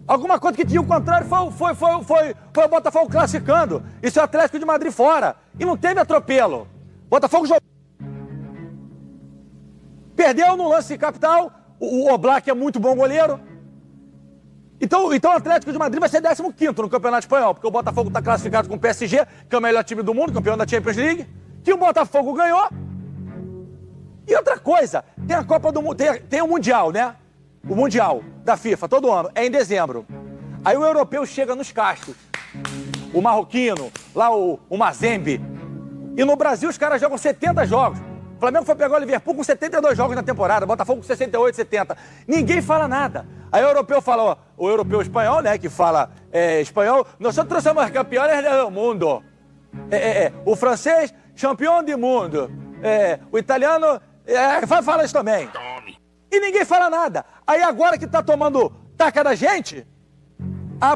Alguma coisa que tinha o contrário foi o Botafogo classificando. Isso é o Atlético de Madrid fora. E não teve atropelo. Botafogo jogou. Perdeu no lance capital. O Oblak é muito bom goleiro. Então o Atlético de Madrid vai ser 15º no Campeonato Espanhol, porque o Botafogo está classificado com o PSG, que é o melhor time do mundo, campeão da Champions League, que o Botafogo ganhou. E outra coisa, tem a Copa do Mundo, tem o Mundial, né? O Mundial da FIFA, todo ano, é em dezembro. Aí o europeu chega nos cascos. O marroquino, lá o Mazembe. E no Brasil os caras jogam 70 jogos. O Flamengo foi pegar o Liverpool com 72 jogos na temporada, Botafogo com 68, 70. Ninguém fala nada. Aí o europeu fala, ó, o europeu espanhol, né, que fala espanhol, nós somos campeões do mundo. O francês, campeão do mundo. O italiano, fala isso também. E ninguém fala nada. Aí agora que tá tomando taca da gente,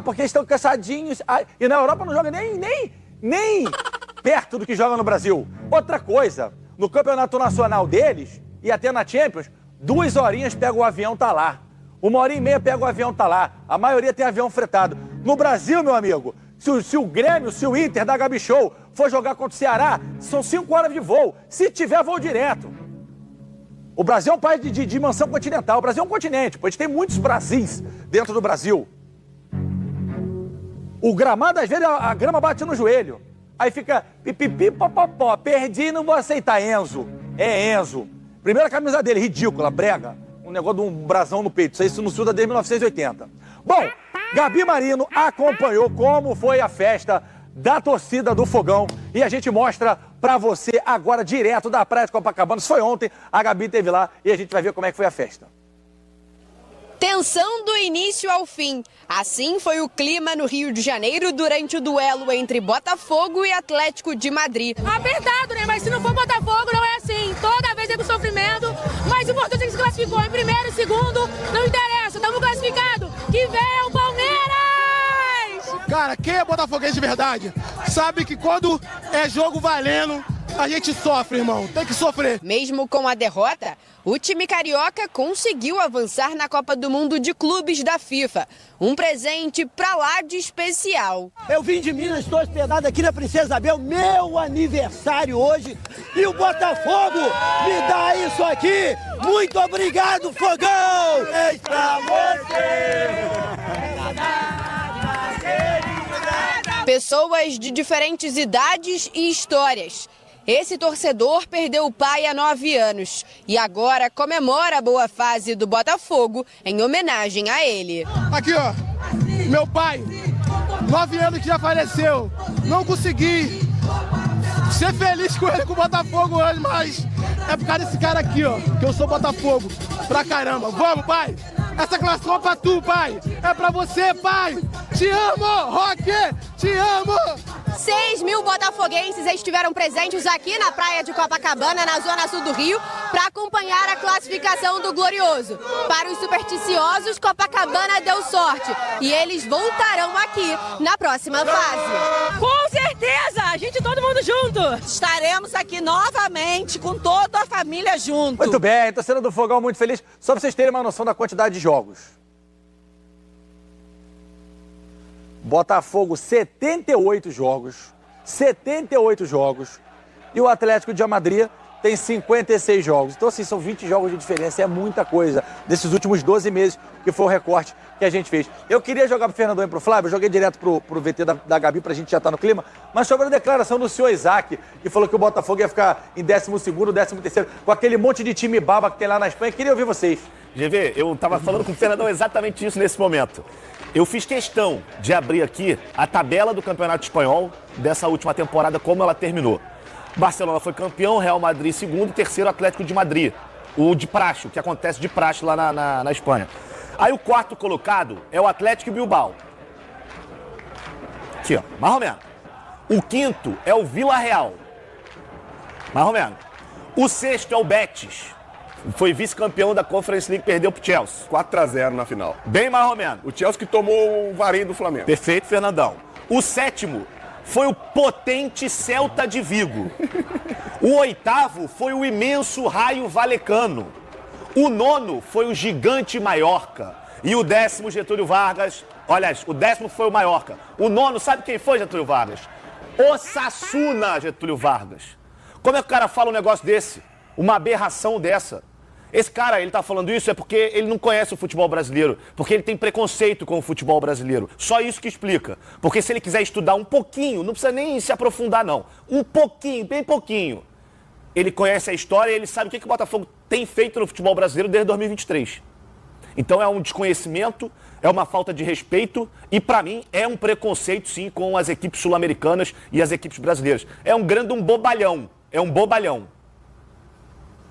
porque estão cansadinhos. E na Europa não joga nem perto do que joga no Brasil. Outra coisa, no campeonato nacional deles, e até na Champions, 2 horinhas pega o avião, tá lá. 1h30 pega o avião, tá lá. A maioria tem avião fretado. No Brasil, meu amigo, se o Grêmio, se o Inter da Gabi Show for jogar contra o Ceará, são 5 horas de voo. Se tiver voo direto. O Brasil é um país de dimensão continental. O Brasil é um continente, pois tem muitos Brasis dentro do Brasil. O gramado, às vezes, a grama bate no joelho. Aí fica pipipi, popopó, perdi, não vou aceitar. Enzo. É Enzo. Primeira camisa dele, ridícula, brega. Um negócio de um brasão no peito. Isso no sul desde 1980. Bom, Gabi Marino acompanhou como foi a festa da torcida do Fogão. E a gente mostra pra você agora, direto da praia de Copacabana. Isso foi ontem, a Gabi esteve lá e a gente vai ver como é que foi a festa. Tensão do início ao fim. Assim foi o clima no Rio de Janeiro durante o duelo entre Botafogo e Atlético de Madrid. Apertado, né? Mas se não for Botafogo, não é assim. Toda vez é com sofrimento. Mas o importante é que se classificou em primeiro e segundo. Não interessa, estamos classificados. Que venha o Palmeiras! Cara, quem é botafoguense de verdade sabe que quando é jogo valendo, a gente sofre, irmão. Tem que sofrer. Mesmo com a derrota, o time carioca conseguiu avançar na Copa do Mundo de Clubes da FIFA. Um presente pra lá de especial. Eu vim de Minas, estou hospedado aqui na Princesa Isabel, meu aniversário hoje. E o Botafogo me dá isso aqui. Muito obrigado, Fogão! É pra você! Pessoas de diferentes idades e histórias. Esse torcedor perdeu o pai há 9 anos e agora comemora a boa fase do Botafogo em homenagem a ele. Aqui, ó, meu pai, 9 anos que já faleceu, não consegui ser feliz com ele, com o Botafogo hoje, mas é por causa desse cara aqui, ó, que eu sou Botafogo pra caramba. Vamos, pai! Essa classificação é pra tu, pai! É pra você, pai! Te amo, Roque! Te amo! 6.000 botafoguenses estiveram presentes aqui na praia de Copacabana, na zona sul do Rio, para acompanhar a classificação do Glorioso. Para os supersticiosos, Copacabana deu sorte e eles voltarão aqui na próxima fase. Com certeza! A gente, todo mundo junto! Estaremos aqui novamente com toda a família junto. Muito bem, torcedor do Fogão muito feliz. Só para vocês terem uma noção da quantidade de jogos. Botafogo, 78 jogos. 78 jogos. E o Atlético de Madrid tem 56 jogos. Então, assim, são 20 jogos de diferença. É muita coisa desses últimos 12 meses, que foi o recorte que a gente fez. Eu queria jogar pro Fernandão e pro Flávio, eu joguei direto pro VT da Gabi, pra gente já estar no clima, mas sobre a declaração do senhor Isaac, que falou que o Botafogo ia ficar em 12º, 13º, com aquele monte de time baba que tem lá na Espanha. Queria ouvir vocês. GV, eu tava falando com o Fernandão exatamente isso nesse momento. Eu fiz questão de abrir aqui a tabela do Campeonato Espanhol dessa última temporada, como ela terminou. Barcelona foi campeão, Real Madrid segundo, terceiro Atlético de Madrid. O de praxe, o que acontece de praxe lá na Espanha. Aí o quarto colocado é o Atlético Bilbao. Aqui, ó, mais ou menos. O quinto é o Vila Real. Mais ou menos. O sexto é o Betis. Foi vice-campeão da Conference League, perdeu pro Chelsea. 4-0 na final. Bem mais ou menos. O Chelsea que tomou o vareio do Flamengo. Perfeito, Fernandão. O sétimo foi o potente Celta de Vigo. O oitavo foi o imenso Raio Vallecano. O nono foi o gigante Mallorca. E o décimo, Getúlio Vargas. Olha, o décimo foi o Mallorca. O nono, sabe quem foi, Getúlio Vargas? Osasuna, Getúlio Vargas. Como é que o cara fala um negócio desse? Uma aberração dessa. Esse cara, ele tá falando isso é porque ele não conhece o futebol brasileiro. Porque ele tem preconceito com o futebol brasileiro. Só isso que explica. Porque se ele quiser estudar um pouquinho, não precisa nem se aprofundar, não. Um pouquinho, bem pouquinho. Ele conhece a história e ele sabe o que o Botafogo tem feito no futebol brasileiro desde 2023. Então é um desconhecimento, é uma falta de respeito e, pra mim, é um preconceito, sim, com as equipes sul-americanas e as equipes brasileiras. É um bobalhão. É um bobalhão.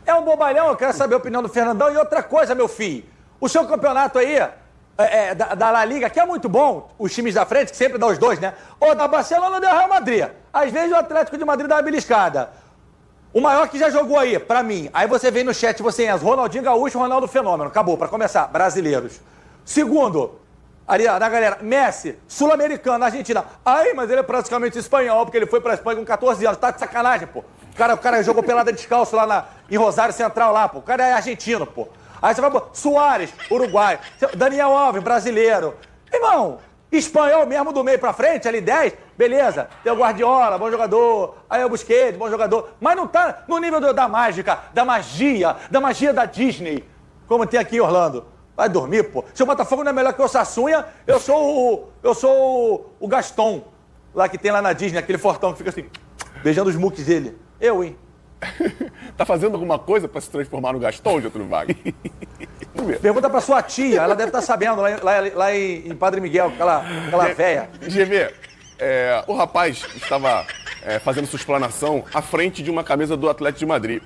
É um bobalhão, eu quero saber a opinião do Fernandão. E outra coisa, meu filho, o seu campeonato aí, da La Liga, que é muito bom, os times da frente, que sempre dá os dois, né? Ou da Barcelona ou da Real Madrid. Às vezes o Atlético de Madrid dá uma beliscada. O maior que já jogou aí, pra mim. Aí você vem no chat, você entra Ronaldinho Gaúcho, Ronaldo Fenômeno. Acabou, pra começar, brasileiros. Segundo, ali ó, na galera, Messi, sul-americano, Argentina. Ai, mas ele é praticamente espanhol, porque ele foi pra Espanha com 14 anos. Tá de sacanagem, pô. O cara jogou pelada descalço lá em Rosário Central, lá, pô. O cara é argentino, pô. Aí você vai, pô, Suárez, Uruguai. Daniel Alves, brasileiro. Irmão, espanhol mesmo do meio pra frente, ali 10, beleza. Tem o Guardiola, bom jogador. Aí o Busquets, bom jogador. Mas não tá no nível da mágica, da magia da Disney, como tem aqui em Orlando. Vai dormir, pô. Se o Botafogo não é melhor que o Sassunha, eu sou o Gaston, lá que tem lá na Disney, aquele fortão que fica assim, beijando os muques dele. Eu, hein? Tá fazendo alguma coisa pra se transformar no Gaston, Getúlio Vargas? Pergunta pra sua tia, ela deve estar sabendo, lá em Padre Miguel, aquela véia. GV, o rapaz estava fazendo sua explanação à frente de uma camisa do Atlético de Madrid.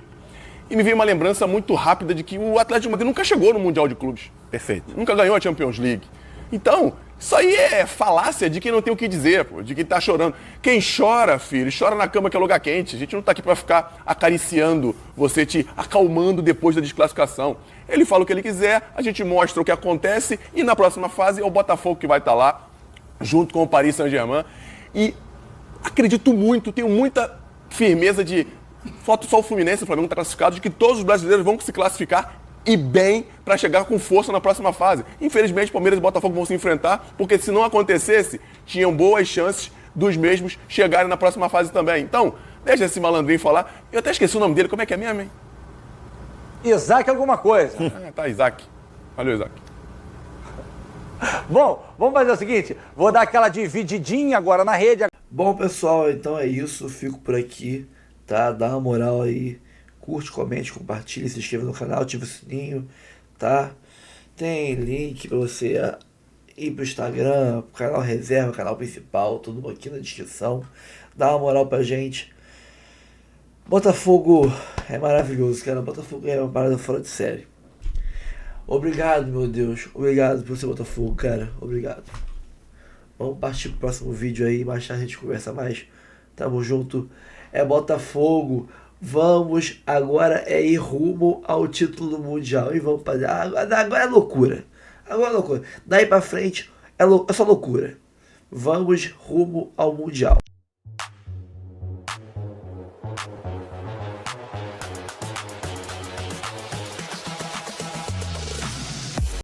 E me veio uma lembrança muito rápida de que o Atlético de Madrid nunca chegou no Mundial de Clubes. Perfeito. Nunca ganhou a Champions League. Então, isso aí é falácia de quem não tem o que dizer, pô, de quem tá chorando. Quem chora, filho, chora na cama que é lugar quente. A gente não tá aqui pra ficar acariciando você, te acalmando depois da desclassificação. Ele fala o que ele quiser, a gente mostra o que acontece e na próxima fase é o Botafogo que vai estar lá, junto com o Paris Saint-Germain. E acredito muito, tenho muita firmeza de... Falta só o Fluminense, o Flamengo está classificado, de que todos os brasileiros vão se classificar e bem para chegar com força na próxima fase. Infelizmente, Palmeiras e Botafogo vão se enfrentar, porque se não acontecesse, tinham boas chances dos mesmos chegarem na próxima fase também. Então, deixa esse malandrinho falar. Eu até esqueci o nome dele, como é que é mesmo, hein? Isaac alguma coisa. Tá, Isaac. Valeu, Isaac. Bom, vamos fazer o seguinte, vou dar aquela divididinha agora na rede. Bom, pessoal, então é isso, fico por aqui, tá? Dá uma moral aí, curte, comente, compartilhe, se inscreva no canal, ativa o sininho, tá? Tem link pra você ir pro Instagram, pro canal reserva, canal principal, tudo aqui na descrição. Dá uma moral pra gente. Botafogo é maravilhoso, cara. Botafogo é uma parada fora de série. Obrigado, meu Deus. Obrigado por ser Botafogo, cara. Obrigado. Vamos partir pro próximo vídeo aí. Mais tarde a gente conversa mais. Tamo junto. É Botafogo. Vamos agora ir rumo ao título mundial. E vamos fazer. Agora é loucura. Agora é loucura. Daí pra frente é só loucura. Vamos rumo ao mundial.